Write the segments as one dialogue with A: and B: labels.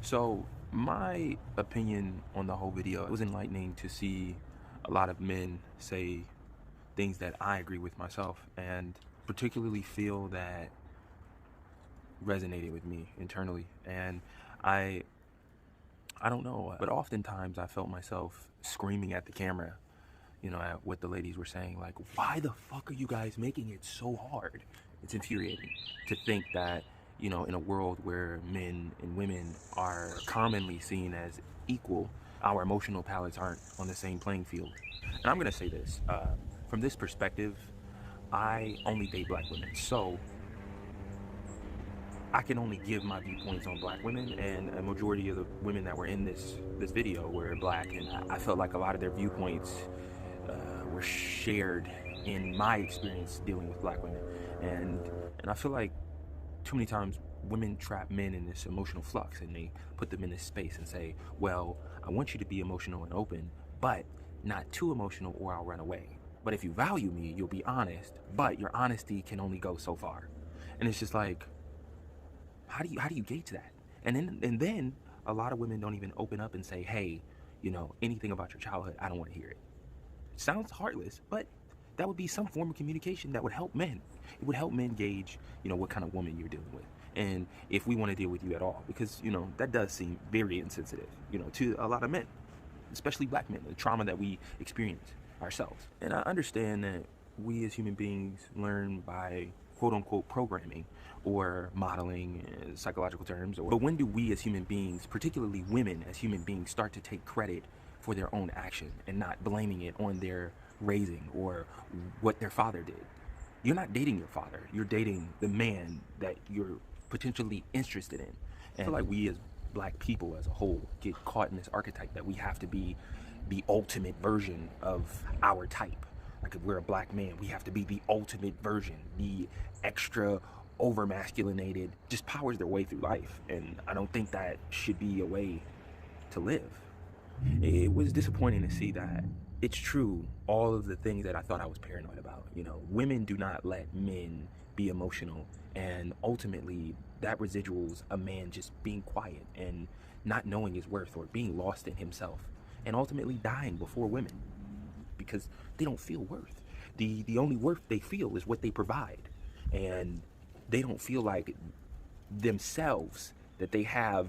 A: So my opinion on the whole video, it was enlightening to see a lot of men say things that I agree with myself, and particularly feel that resonated with me internally. And I I don't know, but oftentimes I felt myself screaming at the camera, at what the ladies were saying, like, why the fuck are you guys making it so hard? It's infuriating to think that, in a world where men and women are commonly seen as equal, our emotional palettes aren't on the same playing field. And I'm going to say this, from this perspective, I only date black women. So I can only give my viewpoints on black women, and a majority of the women that were in this video were black, and I felt like a lot of their viewpoints were shared in my experience dealing with black women, and I feel like too many times women trap men in this emotional flux, and they put them in this space and say, well, I want you to be emotional and open, but not too emotional or I'll run away. But if you value me, you'll be honest, but your honesty can only go so far. And it's just like, how do you gauge that? And then a lot of women don't even open up and say, hey, anything about your childhood, I don't want to hear it. It sounds heartless, but that would be some form of communication that would help men. It would help men gauge, what kind of woman you're dealing with, and if we want to deal with you at all, because that does seem very insensitive, to a lot of men, especially black men, the trauma that we experience ourselves. And I understand that we as human beings learn by quote unquote programming or modeling, psychological terms. But when do we as human beings, particularly women as human beings, start to take credit for their own action and not blaming it on their raising or what their father did? You're not dating your father. You're dating the man that you're potentially interested in. And I feel like we as black people as a whole get caught in this archetype that we have to be the ultimate version of our type. Like, if we're a black man, we have to be the ultimate version, the extra over masculinated, just powers their way through life. And I don't think that should be a way to live. It was disappointing to see that it's true, all of the things that I thought I was paranoid about. Women do not let men be emotional, and ultimately that residuals a man just being quiet and not knowing his worth, or being lost in himself, and ultimately dying before women because they don't feel worth. The only worth they feel is what they provide, and they don't feel like themselves that they have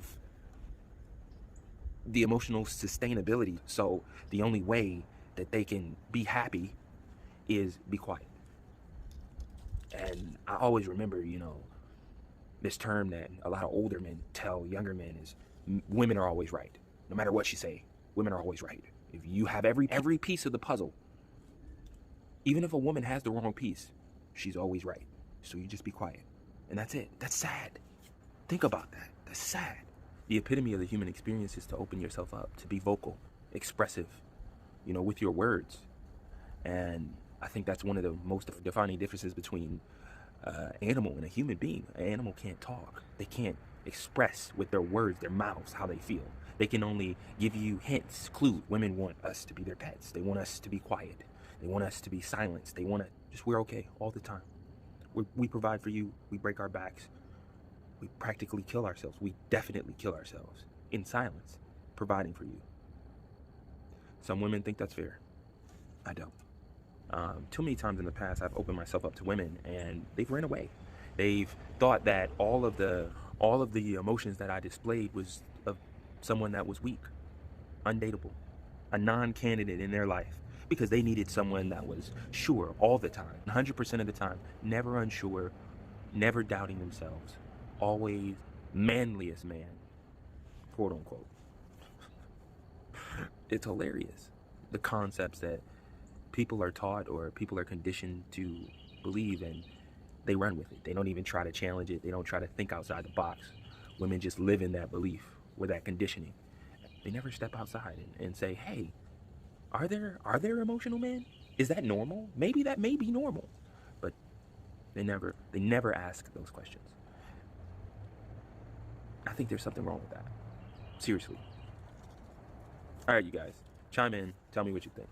A: the emotional sustainability. So the only way that they can be happy is be quiet. And I always remember, this term that a lot of older men tell younger men is, women are always right. No matter what you say, women are always right. If you have every piece of the puzzle, even if a woman has the wrong piece, she's always right. So you just be quiet. And that's it. That's sad. Think about that. That's sad. The epitome of the human experience is to open yourself up, to be vocal, expressive, with your words. And I think that's one of the most defining differences between animal and a human being. An animal can't talk. They can't express with their words, their mouths, how they feel. They can only give you hints, clues. Women want us to be their pets. They want us to be quiet. They want us to be silenced. They want to just, we're okay all the time. We provide for you. We break our backs. We practically kill ourselves. We definitely kill ourselves in silence, providing for you. Some women think that's fair. I don't. Too many times in the past, I've opened myself up to women, and they've ran away. They've thought that all of the emotions that I displayed was of someone that was weak, undateable, a non-candidate in their life, because they needed someone that was sure all the time, 100% of the time, never unsure, never doubting themselves, always manliest man, quote unquote. It's hilarious, the concepts that people are taught or people are conditioned to believe, and they run with it. They don't even try to challenge it. They don't try to think outside the box. Women just live in that belief or that conditioning. They never step outside and say, hey, are there emotional men? Is that normal? Maybe that may be normal. But they never ask those questions. I think there's something wrong with that. Seriously. All right, you guys, chime in. Tell me what you think.